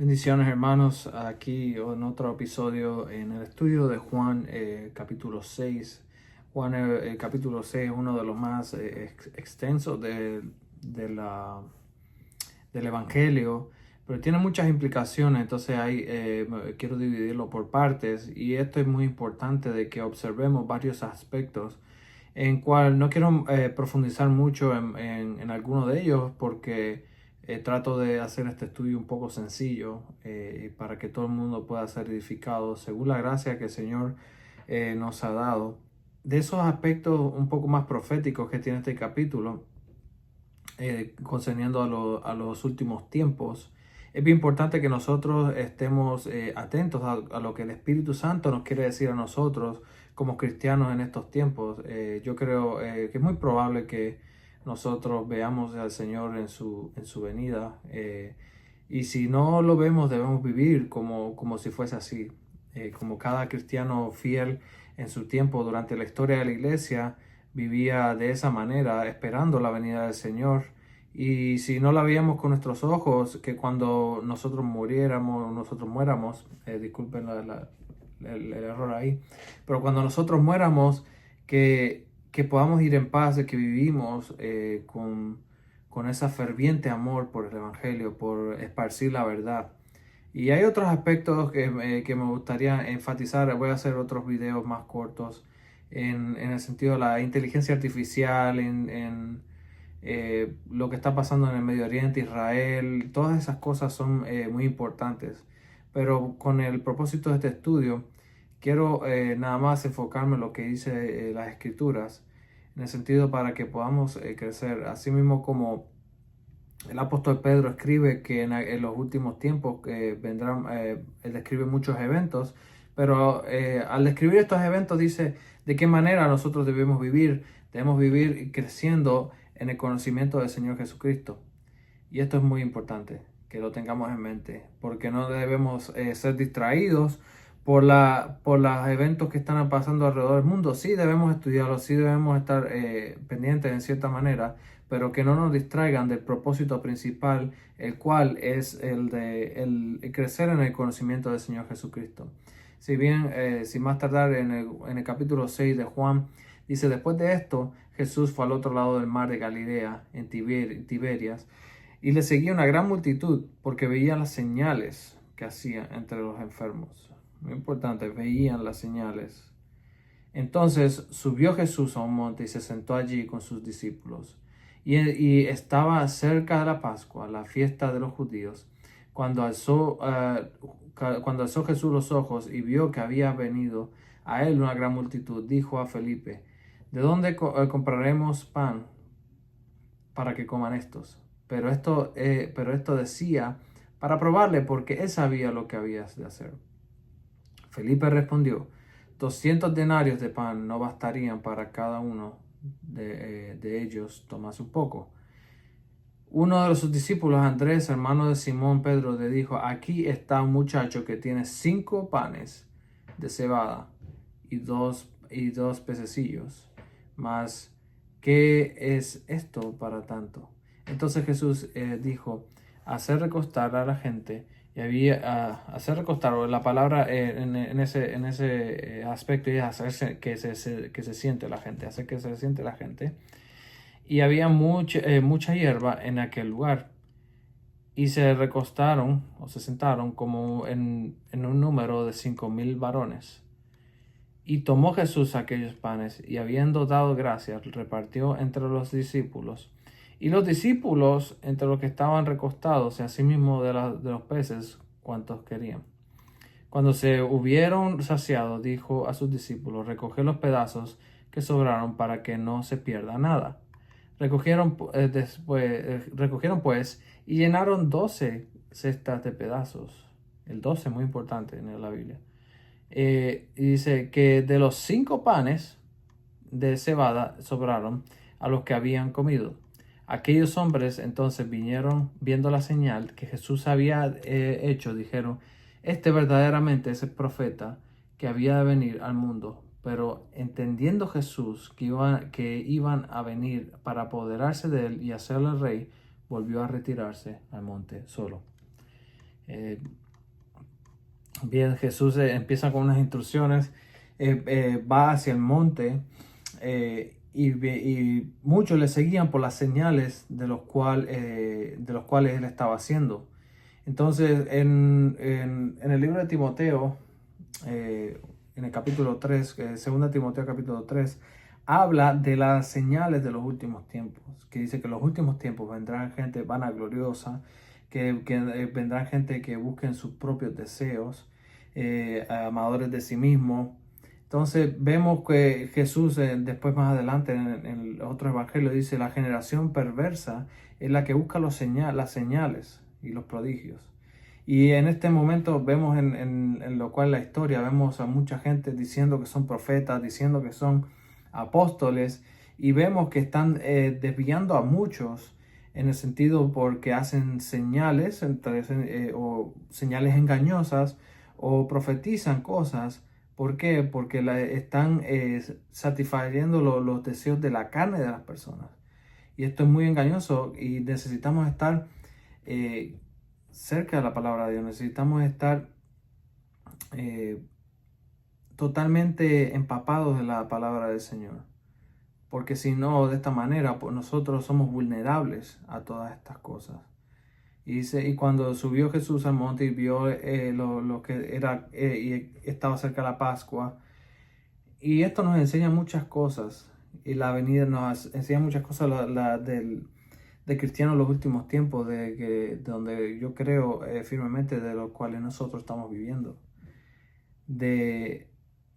Bendiciones hermanos, aquí en otro episodio en el estudio de Juan capítulo 6. Juan capítulo 6 es uno de los más extensos de del Evangelio, pero tiene muchas implicaciones, entonces quiero dividirlo por partes y esto es muy importante de que observemos varios aspectos en cual no quiero profundizar mucho en alguno de ellos porque trato de hacer este estudio un poco sencillo para que todo el mundo pueda ser edificado según la gracia que el Señor nos ha dado. De esos aspectos un poco más proféticos que tiene este capítulo, concerniendo a los últimos tiempos, es bien importante que nosotros estemos atentos a lo que el Espíritu Santo nos quiere decir a nosotros como cristianos en estos tiempos. Yo creo que es muy probable que nosotros veamos al Señor en su venida. Y si no lo vemos, debemos vivir como si fuese así. Como cada cristiano fiel en su tiempo durante la historia de la iglesia vivía de esa manera, esperando la venida del Señor. Y si no la veíamos con nuestros ojos, que cuando nosotros muéramos, disculpen el error ahí, pero cuando nosotros muéramos, que podamos ir en paz, de que vivimos con ese ferviente amor por el Evangelio, por esparcir la verdad. Y hay otros aspectos que me gustaría enfatizar. Voy a hacer otros videos más cortos en el sentido de la inteligencia artificial, lo que está pasando en el Medio Oriente, Israel. Todas esas cosas son muy importantes. Pero con el propósito de este estudio, quiero nada más enfocarme en lo que dice las Escrituras, en el sentido para que podamos crecer. Así mismo como el apóstol Pedro escribe que en los últimos tiempos vendrán, él describe muchos eventos, pero al describir estos eventos dice de qué manera nosotros debemos vivir creciendo en el conocimiento del Señor Jesucristo. Y esto es muy importante que lo tengamos en mente, porque no debemos ser distraídos por los eventos que están pasando alrededor del mundo. Sí debemos estudiarlos, sí debemos estar pendientes en cierta manera, pero que no nos distraigan del propósito principal, el cual es el de el crecer en el conocimiento del Señor Jesucristo. Si bien, sin más tardar, en el capítulo 6 de Juan, dice: después de esto, Jesús fue al otro lado del mar de Galilea, en Tiberias, y le seguía una gran multitud, porque veían las señales que hacía entre los enfermos. Muy importante, veían las señales. Entonces subió Jesús a un monte y se sentó allí con sus discípulos. Y estaba cerca de la Pascua, la fiesta de los judíos. Cuando alzó Jesús los ojos y vio que había venido a él una gran multitud, dijo a Felipe: ¿de dónde compraremos pan para que coman estos? Pero esto decía para probarle, porque él sabía lo que había de hacer. Felipe respondió: 200 denarios de pan no bastarían para cada uno de ellos tomase un poco. Uno de sus discípulos, Andrés, hermano de Simón Pedro, le dijo: aquí está un muchacho que tiene 5 panes de cebada y dos pececillos. Mas, ¿qué es esto para tanto? Entonces Jesús dijo: hacer recostar a la gente. Y hacer recostar, o la palabra en ese aspecto, es hacerse que se siente la gente, hacer que se siente la gente. Y había mucha hierba en aquel lugar. Y se recostaron o se sentaron como en un número de 5,000 varones. Y tomó Jesús aquellos panes, y habiendo dado gracias, repartió entre los discípulos. Y los discípulos, entre los que estaban recostados, y asimismo de los peces, cuantos querían. Cuando se hubieron saciado, dijo a sus discípulos: recoged los pedazos que sobraron para que no se pierda nada. Recogieron pues y llenaron 12 cestas de pedazos. El 12 es muy importante en la Biblia. Y dice que de los 5 panes de cebada sobraron a los que habían comido. Aquellos hombres entonces vinieron, viendo la señal que Jesús había hecho, dijeron: este verdaderamente es el profeta que había de venir al mundo. Pero entendiendo Jesús que iban a venir para apoderarse de él y hacerle rey, volvió a retirarse al monte solo. Bien, Jesús empieza con unas instrucciones, va hacia el monte y muchos le seguían por las señales de los cuales él estaba haciendo. Entonces, en el libro de Timoteo, en el capítulo 3, 2 Timoteo capítulo 3, habla de las señales de los últimos tiempos, que dice que en los últimos tiempos vendrán gente vanagloriosa, que vendrán gente que busquen sus propios deseos, amadores de sí mismo. Entonces vemos que Jesús después más adelante en el otro evangelio dice: la generación perversa es la que busca las señales y los prodigios. Y en este momento vemos en lo cual la historia, vemos a mucha gente diciendo que son profetas, diciendo que son apóstoles, y vemos que están desviando a muchos en el sentido porque hacen señales o señales engañosas o profetizan cosas. ¿Por qué? Porque están satisfaciendo los deseos de la carne de las personas. Y esto es muy engañoso y necesitamos estar cerca de la palabra de Dios. Necesitamos estar totalmente empapados de la palabra del Señor. Porque si no, de esta manera, pues nosotros somos vulnerables a todas estas cosas. Y dice: y cuando subió Jesús al monte y vio lo que era, y estaba cerca de la Pascua. Y esto nos enseña muchas cosas. Y la venida nos enseña muchas cosas de cristianos en los últimos tiempos, donde yo creo firmemente de los cuales nosotros estamos viviendo. De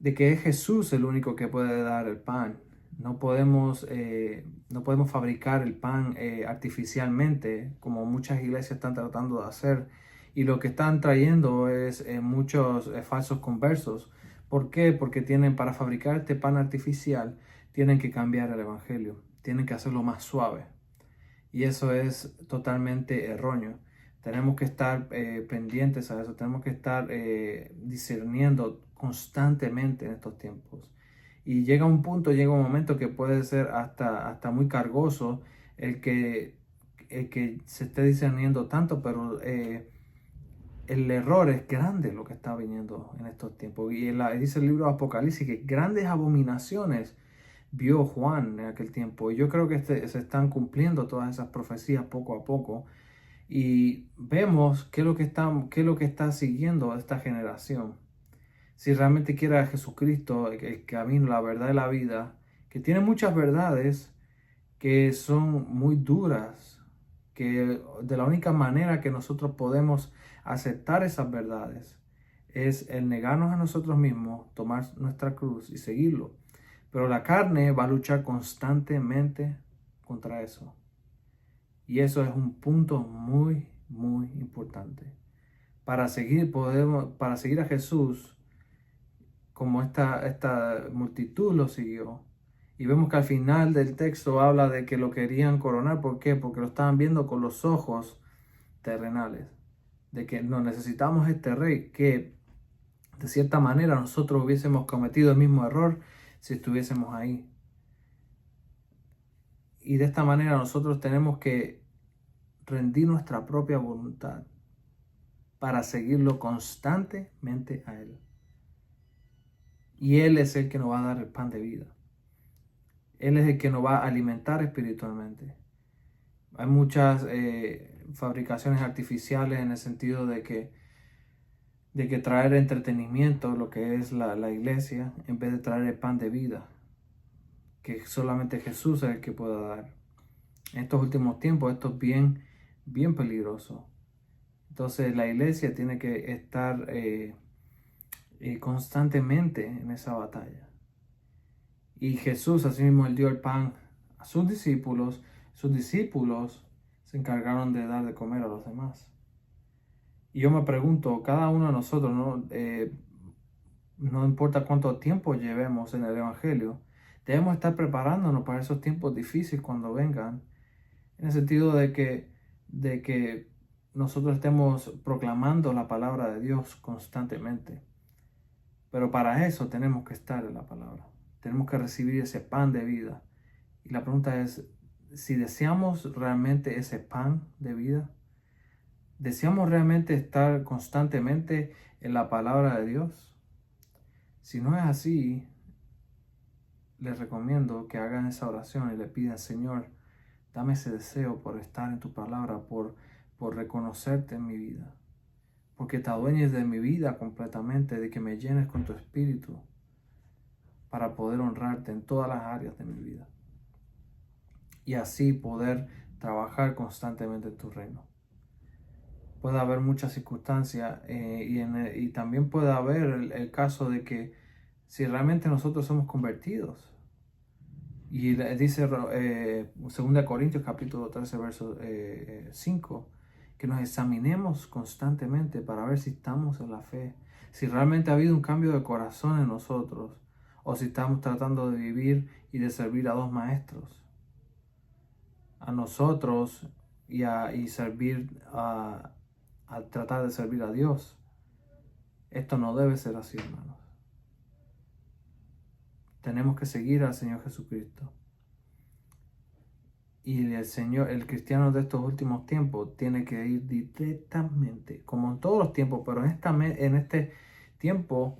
que es Jesús el único que puede dar el pan. No podemos fabricar el pan artificialmente, como muchas iglesias están tratando de hacer. Y lo que están trayendo es muchos falsos conversos. ¿Por qué? Porque para fabricar este pan artificial, tienen que cambiar el evangelio. Tienen que hacerlo más suave. Y eso es totalmente erróneo. Tenemos que estar pendientes a eso. Tenemos que estar discerniendo constantemente en estos tiempos. Y llega un momento que puede ser hasta muy cargoso el que se esté discerniendo tanto, pero el error es grande lo que está viniendo en estos tiempos. Y dice el libro de Apocalipsis que grandes abominaciones vio Juan en aquel tiempo. Y yo creo que se están cumpliendo todas esas profecías poco a poco. Y vemos qué es lo que está siguiendo esta generación. Si realmente quiere a Jesucristo, el camino, la verdad y la vida, que tiene muchas verdades que son muy duras, que de la única manera que nosotros podemos aceptar esas verdades es el negarnos a nosotros mismos, tomar nuestra cruz y seguirlo. Pero la carne va a luchar constantemente contra eso. Y eso es un punto muy, muy importante. Para seguir a Jesús, como esta multitud lo siguió. Y vemos que al final del texto habla de que lo querían coronar. ¿Por qué? Porque lo estaban viendo con los ojos terrenales. De que no necesitamos este rey, que de cierta manera nosotros hubiésemos cometido el mismo error si estuviésemos ahí. Y de esta manera nosotros tenemos que rendir nuestra propia voluntad para seguirlo constantemente a Él. Y Él es el que nos va a dar el pan de vida. Él es el que nos va a alimentar espiritualmente. Hay muchas fabricaciones artificiales en el sentido de que traer entretenimiento, lo que es la iglesia, en vez de traer el pan de vida, que solamente Jesús es el que puede dar. En estos últimos tiempos esto es bien, bien peligroso. Entonces la iglesia tiene que estar constantemente en esa batalla. Y Jesús, asimismo, él dio el pan a sus discípulos. Sus discípulos se encargaron de dar de comer a los demás. Y yo me pregunto, cada uno de nosotros, no importa cuánto tiempo llevemos en el Evangelio, debemos estar preparándonos para esos tiempos difíciles cuando vengan, en el sentido de que nosotros estemos proclamando la palabra de Dios constantemente. Pero para eso tenemos que estar en la palabra. Tenemos que recibir ese pan de vida. Y la pregunta es, si deseamos realmente ese pan de vida, ¿Deseamos realmente estar constantemente en la palabra de Dios? Si no es así, les recomiendo que hagan esa oración y le pidan, Señor, dame ese deseo por estar en tu palabra, por reconocerte en mi vida, porque te adueñes de mi vida completamente, de que me llenes con tu espíritu para poder honrarte en todas las áreas de mi vida y así poder trabajar constantemente en tu reino. Puede haber muchas circunstancias y también puede haber el caso de que si realmente nosotros somos convertidos, y dice 2 Corintios capítulo 13 verso 5, que nos examinemos constantemente para ver si estamos en la fe, si realmente ha habido un cambio de corazón en nosotros, o si estamos tratando de vivir y de servir a dos maestros, a nosotros y servir a tratar de servir a Dios. Esto no debe ser así, hermanos. Tenemos que seguir al Señor Jesucristo. Y el cristiano de estos últimos tiempos tiene que ir directamente, como en todos los tiempos, pero en este tiempo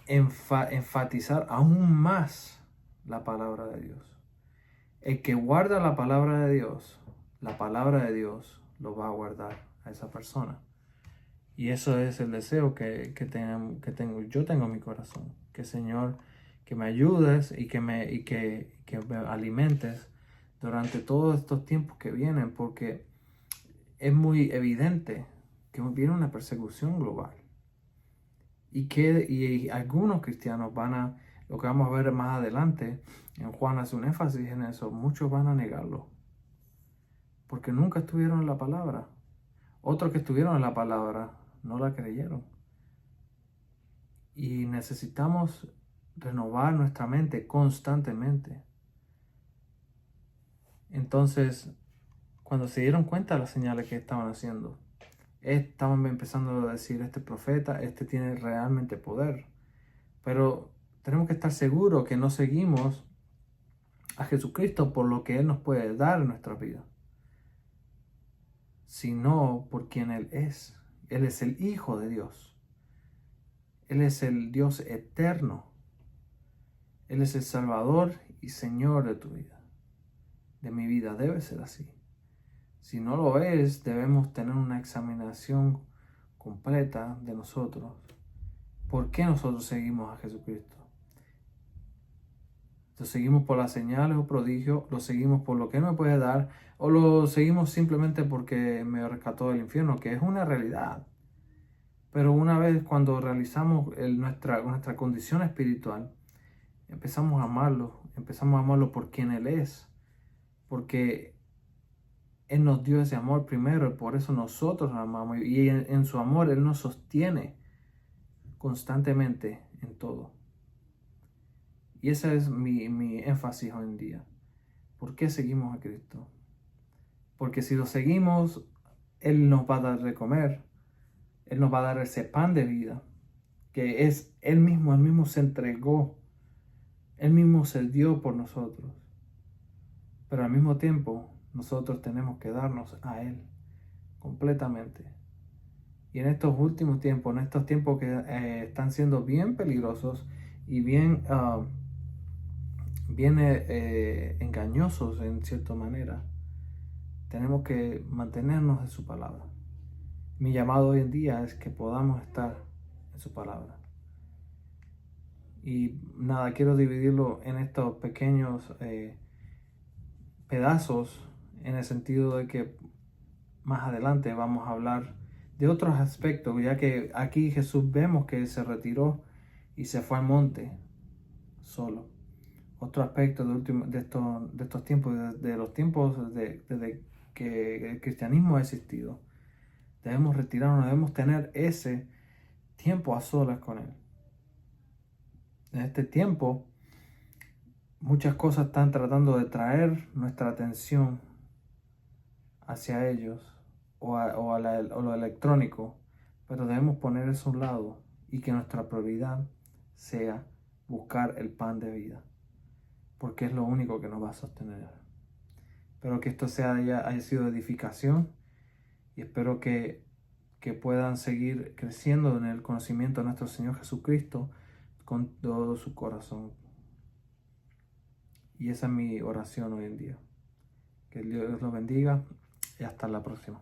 enfatizar aún más la palabra de Dios. El que guarda la palabra de Dios lo va a guardar a esa persona. Y eso es el deseo que tengo. Yo tengo en mi corazón. Que Señor, que me ayudes y que me alimentes durante todos estos tiempos que vienen, porque es muy evidente que viene una persecución global. Y algunos cristianos lo que vamos a ver más adelante, en Juan hace un énfasis en eso, muchos van a negarlo. Porque nunca estuvieron en la palabra. Otros que estuvieron en la palabra no la creyeron. Y necesitamos renovar nuestra mente constantemente. Entonces, cuando se dieron cuenta de las señales que estaban haciendo, estaban empezando a decir, este profeta, este tiene realmente poder. Pero tenemos que estar seguros que no seguimos a Jesucristo por lo que Él nos puede dar en nuestra vida, sino por quien Él es. Él es el Hijo de Dios. Él es el Dios eterno. Él es el Salvador y Señor de tu vida. De mi vida debe ser así. Si no lo es, debemos tener una examinación completa de nosotros. ¿Por qué nosotros seguimos a Jesucristo? ¿Lo seguimos por las señales o prodigios? ¿Lo seguimos por lo que Él me puede dar? ¿O lo seguimos simplemente porque me rescató del infierno? Que es una realidad. Pero una vez cuando realizamos nuestra condición espiritual, empezamos a amarlo por quien Él es, porque Él nos dio ese amor primero y por eso nosotros lo amamos, y en su amor Él nos sostiene constantemente en todo. Y ese es mi énfasis hoy en día. ¿Por qué seguimos a Cristo? Porque si lo seguimos, Él nos va a dar de comer, Él nos va a dar ese pan de vida, que es Él mismo se entregó, Él mismo se dio por nosotros. Pero al mismo tiempo, nosotros tenemos que darnos a Él completamente. Y en estos últimos tiempos, en estos tiempos que están siendo bien peligrosos y bien engañosos en cierta manera, tenemos que mantenernos en su palabra. Mi llamado hoy en día es que podamos estar en su palabra. Y nada, quiero dividirlo en estos pequeños pedazos, en el sentido de que más adelante vamos a hablar de otros aspectos, ya que aquí Jesús vemos que se retiró y se fue al monte solo. Otro aspecto de estos tiempos, de los tiempos desde que el cristianismo ha existido, debemos retirarnos, debemos tener ese tiempo a solas con Él. En este tiempo, muchas cosas están tratando de traer nuestra atención hacia ellos o lo electrónico, pero debemos poner eso a un lado y que nuestra prioridad sea buscar el pan de vida, porque es lo único que nos va a sostener. Pero que esto haya sido edificación y espero que puedan seguir creciendo en el conocimiento de nuestro Señor Jesucristo con todo su corazón. Y esa es mi oración hoy en día. Que Dios los bendiga y hasta la próxima.